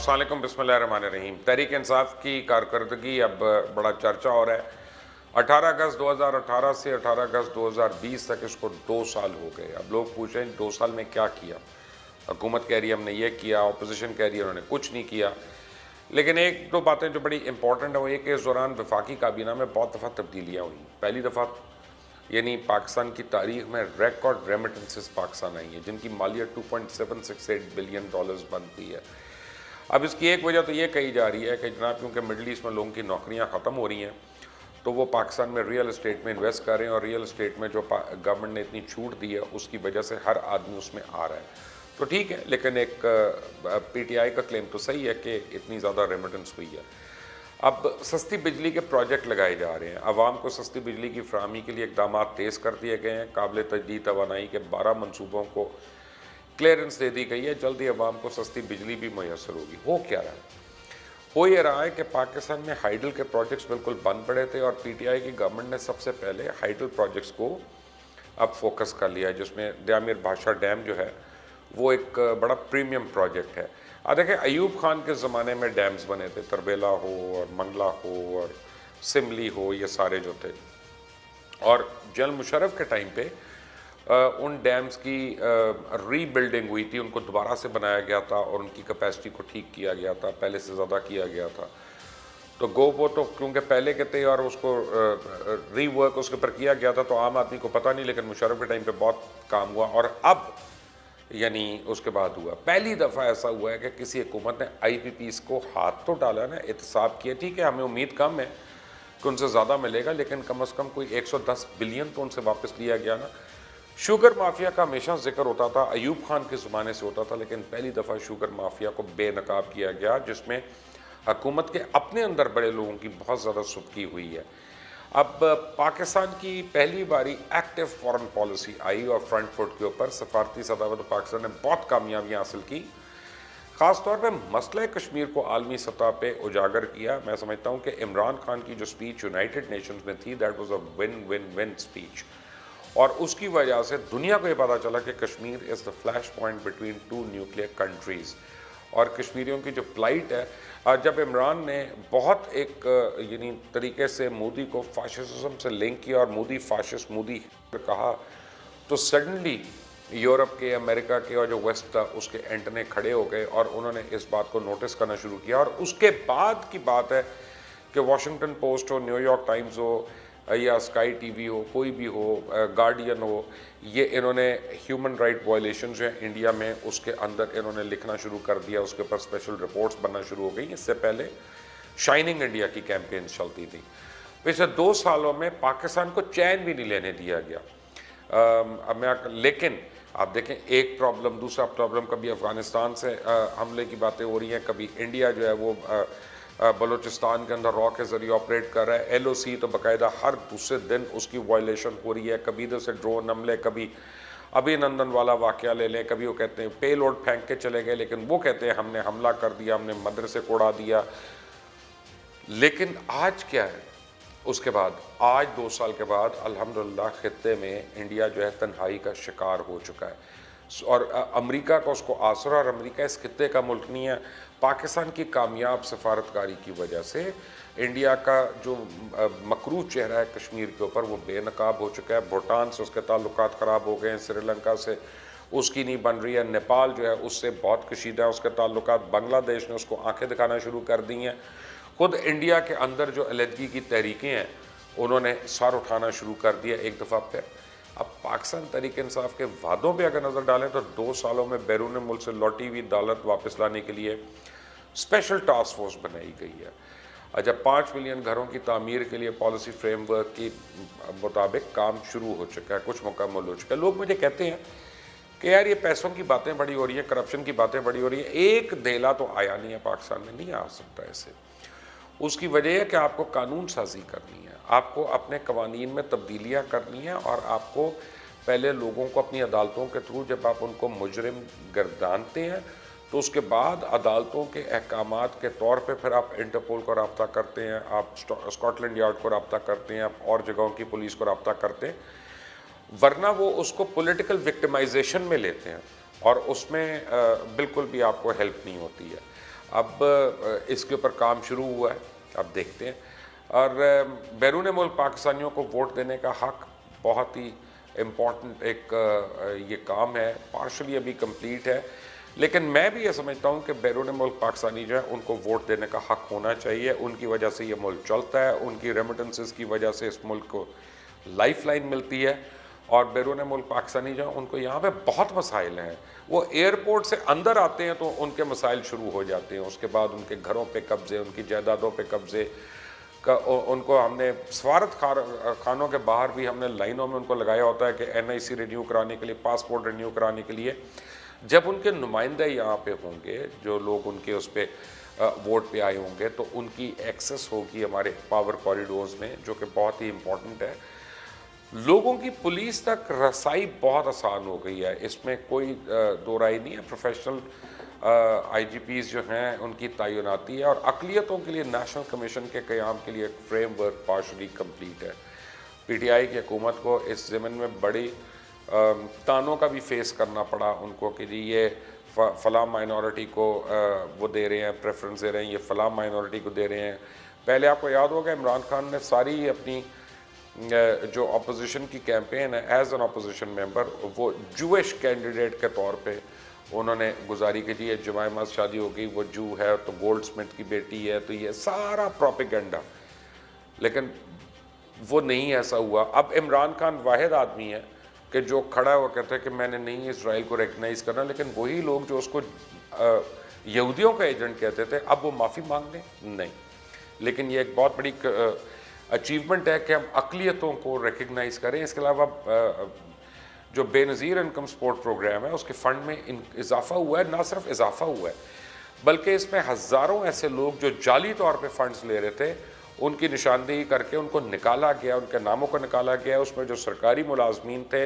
अस्सलाम वालेकुम, बिस्मिल्लाहिर्रहमानिर्रहीम। तहरीक इंसाफ की कारकर्दगी अब बड़ा चर्चा हो रहा है। 18 अगस्त 2018 से 18 अगस्त 2020 तक इसको 2 साल हो गए। अब लोग पूछ रहे हैं 2 साल में क्या किया। हुकूमत कह रही है हमने ये किया, अपोजिशन कह रही है उन्होंने कुछ नहीं किया। लेकिन एक दो बातें जो बड़ी इंपॉर्टेंट है वो ये कि इस दौरान वफाकी काबीना में बहुत दफ़ा तब्दीलियाँ हुई। पहली दफ़ा यानी पाकिस्तान की तारीख में रिकॉर्ड रेमिटेंसेस पाकिस्तान आई हैं, जिनकी मालियत $2.768 बिलियन बन हुई है। अब इसकी एक वजह तो ये कही जा रही है कि जनाब क्योंकि मिडल ईस्ट में लोगों की नौकरियां ख़त्म हो रही हैं तो वो पाकिस्तान में रियल इस्टेट में इन्वेस्ट कर रहे हैं, और रियल इस्टेट में जो गवर्नमेंट ने इतनी छूट दी है उसकी वजह से हर आदमी उसमें आ रहा है। तो ठीक है, लेकिन एक पीटीआई का क्लेम तो सही है कि इतनी ज़्यादा रेमिटेंस हुई है। अब सस्ती बिजली के प्रोजेक्ट लगाए जा रहे हैं, आवाम को सस्ती बिजली की फराहमी के लिए इकदाम तेज़ कर दिए गए हैं। काबिल तजदीद तवानाई के 12 मनसूबों को क्लियरेंस दे दी गई है। जल्दी अवाम को सस्ती बिजली भी मैसर होगी। हो क्या रहा है? हो ये रहा है कि पाकिस्तान में हाइडल के प्रोजेक्ट्स बिल्कुल बंद पड़े थे, और पीटीआई की गवर्नमेंट ने सबसे पहले हाइडल प्रोजेक्ट्स को अब फोकस कर लिया है, जिसमें दयामिर भाषा डैम जो है वो एक बड़ा प्रीमियम प्रोजेक्ट है। देखिए, अयूब खान के ज़माने में डैम्स बने थे, तरबेला हो और मंगला हो और सिमली हो, ये सारे जो थे। और जनरल मुशर्रफ के टाइम पे उन डैम्स की रीबिल्डिंग हुई थी, उनको दोबारा से बनाया गया था और उनकी कैपेसिटी को ठीक किया गया था, पहले से ज़्यादा किया गया था। तो वो तो क्योंकि पहले के थे और उसको रीवर्क उसके ऊपर किया गया था, तो आम आदमी को पता नहीं, लेकिन मुशर्रफ के टाइम पे बहुत काम हुआ। और अब यानी उसके बाद हुआ, पहली दफ़ा ऐसा हुआ है कि किसी हुकूमत ने IPPs को हाथ तो डाला ना, एहतसाब किया। ठीक है, हमें उम्मीद कम है कि उनसे ज़्यादा मिलेगा, लेकिन कम से कम कोई 110 बिलियन तो उनसे वापस लिया गया ना। शुगर माफिया का हमेशा जिक्र होता था, अयूब खान के ज़माने से होता था, लेकिन पहली दफ़ा शुगर माफिया को बेनकाब किया गया, जिसमें हुकूमत के अपने अंदर बड़े लोगों की बहुत ज़्यादा सुबकी हुई है। अब पाकिस्तान की पहली बारी एक्टिव फॉरेन पॉलिसी आई और फ्रंट फुट के ऊपर सफारती सतह पर तो पाकिस्तान ने बहुत कामयाबियाँ हासिल की। ख़ास तौर पर मसला कश्मीर को आलमी सतह पे उजागर किया। मैं समझता हूँ कि इमरान खान की जो स्पीच यूनाइटेड नेशंस में थी, that was a win win win speech, और उसकी वजह से दुनिया को ये पता चला कि Kashmir is the flash point between 2 nuclear countries. और कश्मीरियों की जो प्लाइट है, जब इमरान ने बहुत एक यानी तरीके से मोदी को फाशिज्म से लिंक किया और मोदी फाशिस्ट मोदी कहा, तो सडनली यूरोप के, अमेरिका के और जो वेस्ट था उसके एंटने खड़े हो गए और उन्होंने इस बात को नोटिस करना शुरू किया। और उसके बाद की बात है कि वॉशिंगटन पोस्ट हो, न्यूयॉर्क टाइम्स हो या स्काई टीवी हो, कोई भी हो, गार्डियन हो, ये इन्होंने ह्यूमन राइट वायलेशन जो है इंडिया में उसके अंदर इन्होंने लिखना शुरू कर दिया, उसके ऊपर स्पेशल रिपोर्ट्स बनना शुरू हो गई। इससे पहले शाइनिंग इंडिया की कैंपेन चलती थी। पिछले 2 सालों में पाकिस्तान को चैन भी नहीं लेने दिया गया। लेकिन आप देखें, एक प्रॉब्लम दूसरा प्रॉब्लम, कभी अफ़गानिस्तान से हमले की बातें हो रही हैं, कभी इंडिया जो है वो बलूचिस्तान के अंदर रॉ के ज़रिए ऑपरेट कर रहा है। LOC तो बाकायदा हर दूसरे दिन उसकी वायलेशन हो रही है। कभी इधर से ड्रोन हमले, कभी अभिनंदन वाला वाक़या ले लें, कभी वो कहते हैं पे लोड फेंक के चले गए, लेकिन वो कहते हैं हमने हमला कर दिया, हमने मदरसे को उड़ा दिया। लेकिन आज क्या है उसके बाद? आज 2 साल के बाद अल्हम्दुलिल्लाह खित्ते में इंडिया जो है तन्हाई का शिकार हो चुका है, और अमेरिका का उसको आसरा, और अमेरिका इस खित्ते का मुल्क नहीं है। पाकिस्तान की कामयाब सफारतकारी की वजह से इंडिया का जो मकरूज चेहरा है कश्मीर के ऊपर वो बेनकाब हो चुका है। भूटान से उसके ताल्लुकात ख़राब हो गए हैं, श्रीलंका से उसकी नहीं बन रही है, नेपाल जो है उससे बहुत कशीदा है उसके ताल्लुकात, बांग्लादेश ने उसको आंखें दिखाना शुरू कर दी हैं। खुद इंडिया के अंदर जो अलहदगी की तहरीकें हैं उन्होंने सर उठाना शुरू कर दिया एक दफ़ा फिर। अब पाकिस्तान तहरीक इंसाफ के वादों पे अगर नज़र डालें तो 2 सालों में बैरून मुल्क से लौटी हुई दौलत वापस लाने के लिए स्पेशल टास्क फोर्स बनाई गई है। जब 5 मिलियन घरों की तामीर के लिए पॉलिसी फ्रेमवर्क के मुताबिक काम शुरू हो चुका है, कुछ मुकम्मल हो चुका है। लोग मुझे कहते हैं कि यार ये पैसों की बातें बड़ी हो रही हैं, करप्शन की बातें बड़ी हो रही हैं, एक धेला तो आया नहीं है पाकिस्तान में, नहीं आ सकता ऐसे। उसकी वजह है कि आपको कानून साजी करनी है, आपको अपने कवानीन में तब्दीलियाँ करनी है, और आपको पहले लोगों को अपनी अदालतों के थ्रू जब आप उनको मुजरिम गर्दानते हैं तो उसके बाद अदालतों के अहकामात के तौर पे फिर आप इंटरपोल को रब्ता करते हैं, आप स्कॉटलैंड यार्ड को रब्ता करते हैं, आप और जगहों की पुलिस को रब्ता करते हैं, वरना वो उसको पॉलिटिकल विक्टिमाइजेशन में लेते हैं और उसमें बिल्कुल भी आपको हेल्प नहीं होती है। अब इसके ऊपर काम शुरू हुआ है, अब देखते हैं। और बैरून मुल्क पाकिस्तानियों को वोट देने का हक बहुत ही इम्पॉर्टेंट एक ये काम है, पार्शली अभी कंप्लीट है, लेकिन मैं भी ये समझता हूँ कि बैरून मुल्क पाकिस्तानी जो है उनको वोट देने का हक होना चाहिए। उनकी वजह से ये मुल्क चलता है, उनकी रेमिटेंसेस की वजह से इस मुल्क को लाइफ लाइन मिलती है। और बैरून मुल्क पाकिस्तानी जो है उनको यहाँ पे बहुत मसाइल हैं। वो एयरपोर्ट से अंदर आते हैं तो उनके मसाइल शुरू हो जाते हैं, उसके बाद उनके घरों पे कब्जे, उनकी जायदादों पे कब्जे का उनको हमने सफारत खानों के बाहर भी हमने लाइनों में उनको लगाया होता है कि NIC रिन्यू कराने के लिए, पासपोर्ट रिन्यू कराने के लिए। जब उनके नुमाइंदे यहाँ पे होंगे, जो लोग उनके उस पर वोट पे आए होंगे, तो उनकी एक्सेस होगी हमारे पावर कॉरिडोर्स में, जो कि बहुत ही इम्पोर्टेंट है। लोगों की पुलिस तक रसाई बहुत आसान हो गई है, इसमें कोई दो राय नहीं है। प्रोफेशनल IGPs जो हैं उनकी तैनाती है, और अक़लियतों के लिए नेशनल कमीशन के क़याम के लिए एक फ्रेमवर्क पार्शली कंप्लीट है। PTI की हुकूमत को इस ज़मीन में बड़ी तानों का भी फेस करना पड़ा उनको कि जी ये फ़लाँ माइनॉरिटी को वो दे रहे हैं, प्रेफरेंस दे रहे हैं, ये फ़लाँ माइनॉरिटी को दे रहे हैं। पहले आपको याद होगा इमरान खान ने सारी अपनी जो अपोजिशन की कैंपेन है एज एन अपोजिशन मेंबर, वो जूइश कैंडिडेट के तौर पे उन्होंने गुजारी की जी जुमाइमा से शादी हो गई, वो जू है, तो गोल्ड स्मिथ की बेटी है, तो ये सारा प्रोपेगेंडा। लेकिन वो नहीं ऐसा हुआ। अब इमरान खान वाहिद आदमी है कि जो खड़ा हुआ कहता है कि मैंने नहीं इसराइल को रिकगनाइज़ करना, लेकिन वही लोग जो उसको यहूदियों का एजेंट कहते थे, अब वो माफ़ी मांग लें नहीं। लेकिन ये एक बहुत बड़ी अचीवमेंट है कि हम अक़लियतों को रिकगनाइज़ करें। इसके अलावा जो बेनज़ीर इनकम सपोर्ट प्रोग्राम है उसके फ़ंड में इजाफ़ा हुआ है, ना सिर्फ इजाफ़ा हुआ है बल्कि इसमें हज़ारों ऐसे लोग जो जाली तौर पे फ़ंड्स ले रहे थे, उनकी निशानदेही करके उनको निकाला गया, उनके नामों को निकाला गया। उसमें जो सरकारी मुलाजमीन थे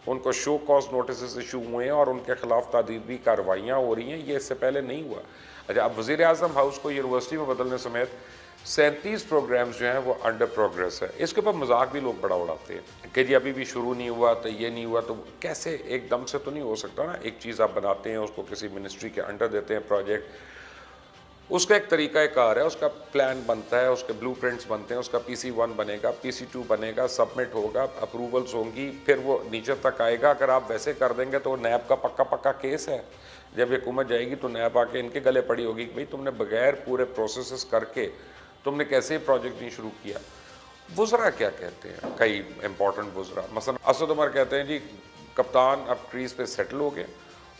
उनको शो कॉज नोटिस इशू हुए हैं और उनके ख़िलाफ़ तादीबी कार्रवाइयाँ हो रही हैं। ये इससे पहले नहीं हुआ। अच्छा, अब वज़ीर आज़म हाउस को यूनिवर्सिटी में बदलने समेत 37 प्रोग्राम्स जो हैं वो अंडर प्रोग्रेस है। इसके ऊपर मजाक भी लोग बड़ा उड़ाते हैं कि जी अभी भी शुरू नहीं हुआ, तो ये नहीं हुआ, तो कैसे एकदम से तो नहीं हो सकता ना। एक चीज़ आप बनाते हैं, उसको किसी मिनिस्ट्री के अंडर देते हैं प्रोजेक्ट, उसका एक तरीका कार है, उसका प्लान बनता है, उसके ब्लूप्रिंट्स बनते हैं, उसका PC1 बनेगा, PC2 बनेगा, सबमिट होगा, अप्रूवल्स होंगी, फिर वो नीचे तक आएगा। अगर आप वैसे कर देंगे तो नैब का पक्का केस है। जब हुकूमत जाएगी तो नैब आके इनके गले पड़ी होगी कि भाई तुमने बगैर पूरे प्रोसेस करके तुमने कैसे प्रोजेक्ट नहीं शुरू किया। वुज़रा क्या कहते हैं, कई इंपॉर्टेंट वुज़रा, मसलन असद उमर कहते हैं जी कप्तान अब क्रीज़ पे सेटल हो गए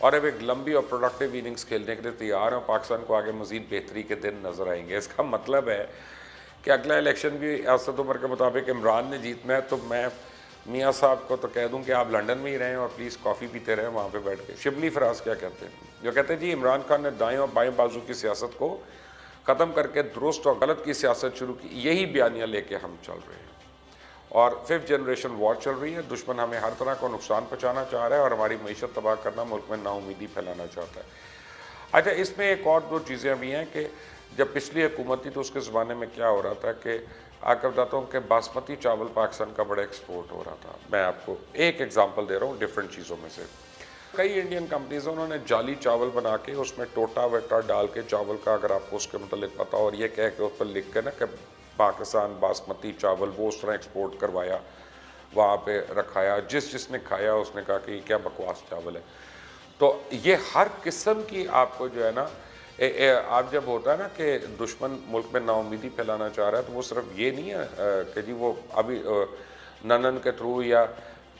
और अब एक लंबी और प्रोडक्टिव इनिंग्स खेलने के लिए तैयार हैं, पाकिस्तान को आगे मज़ीद बेहतरी के दिन नज़र आएंगे। इसका मतलब है कि अगला इलेक्शन भी असद उमर के मुताबिक इमरान ने जीतना है, तो मैं मियाँ साहब को तो कह दूँ कि आप लंदन में ही रहें और प्लीज़ कॉफ़ी पीते रहें वहाँ पर बैठ के। शिबली फराज क्या कहते हैं, जो कहते हैं जी इमरान खान ने दाएँ और बाएँ बाजू की सियासत को ख़त्म करके दुरुस्त और गलत की सियासत शुरू की, यही बयानियाँ लेके हम चल रहे हैं। और 5th जनरेशन वॉर चल रही है, दुश्मन हमें हर तरह को नुकसान पहुँचाना चाह रहा है और हमारी मीशत तबाह करना, मुल्क में नाउमीदी फैलाना चाहता है। अच्छा, इसमें एक और दो चीज़ें भी हैं कि जब पिछली हुकूमत थी तो उसके ज़माने में क्या हो रहा था कि आपको बताता हूँ कि बासमती चावल पाकिस्तान का बड़ा एक्सपोर्ट हो रहा था। मैं आपको एक एग्जांपल दे रहा हूँ डिफरेंट चीज़ों में से। कई इंडियन कंपनीज उन्होंने जाली चावल बना के उसमें टोटा वेटा डाल के चावल का, अगर आपको उसके मतलब पता हो, और ये कह के उस पर लिख के ना कि पाकिस्तान बासमती चावल, वो उस तरह एक्सपोर्ट करवाया, वहाँ पे रखाया। जिसने खाया उसने कहा कि क्या बकवास चावल है। तो ये हर किस्म की आपको जो है ना, आप जब होता है ना कि दुश्मन मुल्क में नाउमीदी फैलाना चाह रहा है, तो वो सिर्फ ये नहीं है कि जी वो अभी ननन के थ्रू या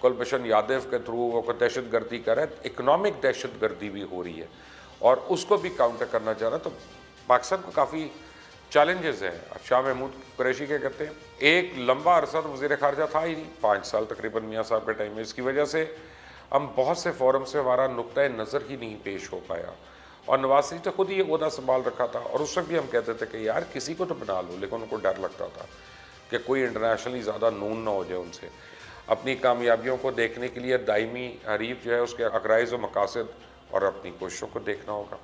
कुलभूषण यादव के थ्रू वो दहशत गर्दी कर रहा है, इकनॉमिक दहशत गर्दी भी हो रही है और उसको भी काउंटर करना चाह रहा है। तो पाकिस्तान को काफ़ी चैलेंजेस हैं। अब शाह महमूद कुरैशी क्या कहते हैं, एक लंबा अरसा तो वज़ीर ख़ारजा था ही नहीं, 5 साल तकरीबन मियाँ साहब के टाइम में। इसकी वजह से हम बहुत से फोरम से हमारा नुक्ता नज़र ही नहीं पेश हो पाया। और नवाज शरीफ तो खुद ही ये ओहदा संभाल रखा था और उस वक्त भी हम कहते थे कि यार किसी को तो बना लो, लेकिन उनको डर लगता था कि कोई इंटरनेशनली ज़्यादा नून ना हो जाए उनसे। अपनी कामयाबियों को देखने के लिए दायमी हरीफ जो है उसके अक़राइज़ व मकासद और अपनी कोशिशों को देखना होगा।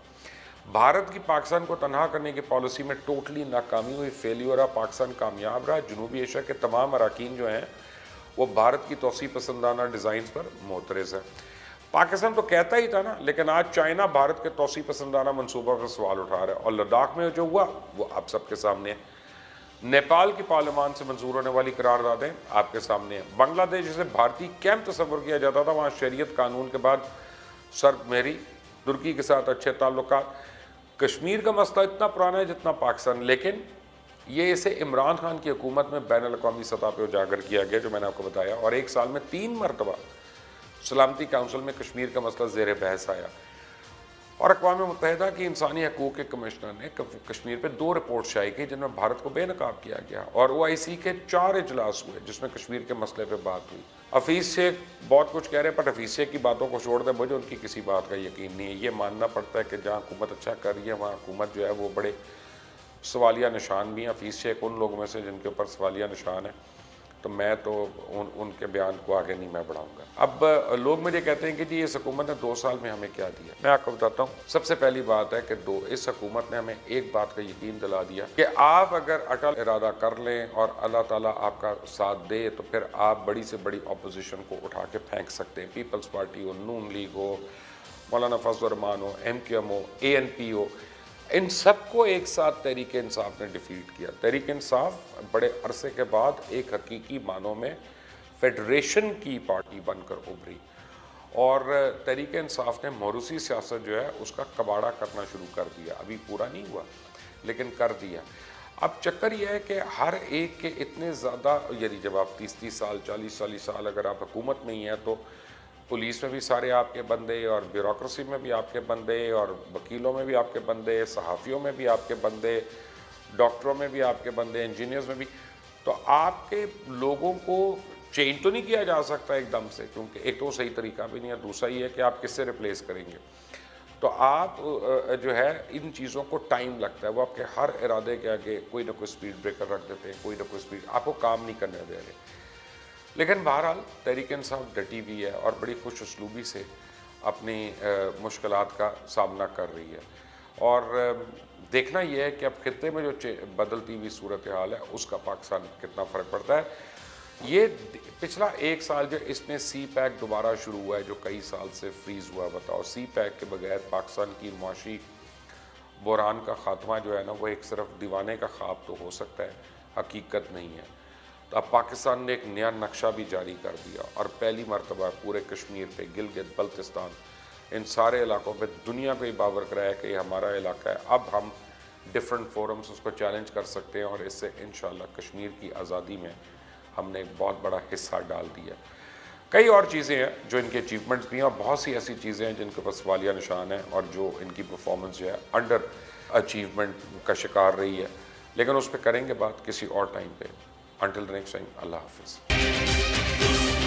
भारत की पाकिस्तान को तनहा करने की पॉलिसी में टोटली नाकामी हुई, फेलियर रहा, पाकिस्तान कामयाब रहा। जनूबी एशिया के तमाम अराकीन जो हैं वो भारत की तोसी पसंदाना डिज़ाइन पर मोतरज़ है। पाकिस्तान तो कहता ही था ना, लेकिन आज चाइना भारत के तौसी पसंदाना मनसूबा पर सवाल उठा रहा है और लद्दाख में जो हुआ वो आप सबके सामने है। नेपाल की पार्लियामान से मंजूर होने वाली करारदादें आपके सामने है। बांग्लादेश जिसे भारतीय कैंप तस्वर किया जाता था, वहाँ शरीयत कानून के बाद सर्द-मेहरी, तुर्की के साथ अच्छे ताल्लुकात। कश्मीर का मसला इतना पुराना है जितना पाकिस्तान, लेकिन ये इसे इमरान खान की हुकूमत में बैन अल-अक़वामी सतह पर उजागर किया गया, जो मैंने आपको बताया, और एक साल में 3 मरतबा सलामती काउंसिल में कश्मीर का मसला ज़ेर बहस आया और अक़वाम मुत्तहिदा की इंसानी हकूक़ के कमिश्नर ने कश्मीर पर 2 रिपोर्ट शाये की जिनमें भारत को बेनकाब किया गया और OIC के 4 इजलास हुए जिसमें कश्मीर के मसले पर बात हुई। हफीज़ शेख बहुत कुछ कह रहे हैं, पर हफीज़ शेख की बातों को छोड़ दें, मुझे उनकी किसी बात का यकीन नहीं है। ये मानना पड़ता है कि जहाँ हुकूमत अच्छा कर रही है वहाँ हुकूमत जो है वो बड़े सवालिया निशान भी हैं। हफीज़ शेख उन लोगों में से जिनके ऊपर सवालिया निशान है, तो मैं तो उनके बयान को आगे नहीं मैं बढ़ाऊंगा। अब लोग मुझे कहते हैं कि जी इस हुकूमत ने 2 साल में हमें क्या दिया। मैं आपको बताता हूँ। सबसे पहली बात है कि इस हुकूमत ने हमें एक बात का यकीन दिला दिया कि आप अगर अटल इरादा कर लें और अल्लाह ताला आपका साथ दे तो फिर आप बड़ी से बड़ी अपोजिशन को उठा के फेंक सकते हैं। पीपल्स पार्टी हो, नून लीग हो, मौलाना फजल रहमान हो, MQM हो, ANP हो, इन सबको एक साथ तहरीक इंसाफ ने डिफीट किया। तहरीक इंसाफ बड़े अरसे के बाद एक हकीकी मानों में फेडरेशन की पार्टी बनकर उभरी और तहरीक इंसाफ ने मोरूसी सियासत जो है उसका कबाड़ा करना शुरू कर दिया। अभी पूरा नहीं हुआ लेकिन कर दिया। अब चक्कर यह है कि हर एक के इतने ज़्यादा, यानी जब आप 30-30 साल 40-40 साल अगर आप हुकूमत में ही हैं तो पुलिस में भी सारे आपके बंदे और ब्यूरोक्रेसी में भी आपके बंदे और वकीलों में भी आपके बंदे, सहाफ़ियों में भी आपके बंदे, डॉक्टरों में भी आपके बंदे, इंजीनियर्स में भी। तो आपके लोगों को चेंज तो नहीं किया जा सकता एकदम से, क्योंकि एक तो सही तरीका भी नहीं है, दूसरा ये है कि आप किससे रिप्लेस करेंगे। तो आप जो है इन चीज़ों को टाइम लगता है, वो आपके हर इरादे के आगे कोई ना कोई स्पीड ब्रेकर रख देते हैं, कोई ना कोई स्पीड, आपको काम नहीं करने दे रहे। लेकिन बहरहाल तहरीक इंसाफ डटी भी है और बड़ी खुश उसलूबी से अपनी मुश्किलात का सामना कर रही है और देखना यह है कि अब खित्ते में जो बदलती हुई सूरत हाल है उसका पाकिस्तान कितना फ़र्क पड़ता है। ये पिछला 1 साल जो इसमें CPEC दोबारा शुरू हुआ है जो कई साल से फ्रीज़ हुआ, बताओ CPEC के बगैर पाकिस्तान की मुआशी बहरान का ख़ात्मा जो है ना वो एक सिर्फ दीवाने का ख्वाब तो हो सकता है, हकीकत नहीं है। तो अब पाकिस्तान ने एक नया नक्शा भी जारी कर दिया और पहली मरतबा पूरे कश्मीर पे, गिलगित बल्तिस्तान, इन सारे इलाकों पे दुनिया को ही बावर कराया कि ये हमारा इलाका है। अब हम डिफरेंट फोरम्स उसको चैलेंज कर सकते हैं और इससे इंशाल्लाह कश्मीर की आज़ादी में हमने एक बहुत बड़ा हिस्सा डाल दिया। कई और चीज़ें हैं जो इनके अचीवमेंट्स भी हैं और बहुत सी ऐसी चीज़ें हैं जिनके पास सवालिया निशान है और जो इनकी परफॉर्मेंस जो है अंडर अचीवमेंट का शिकार रही है, लेकिन उस पर करेंगे बात किसी और टाइम पे। Until the next time, Allah Hafiz.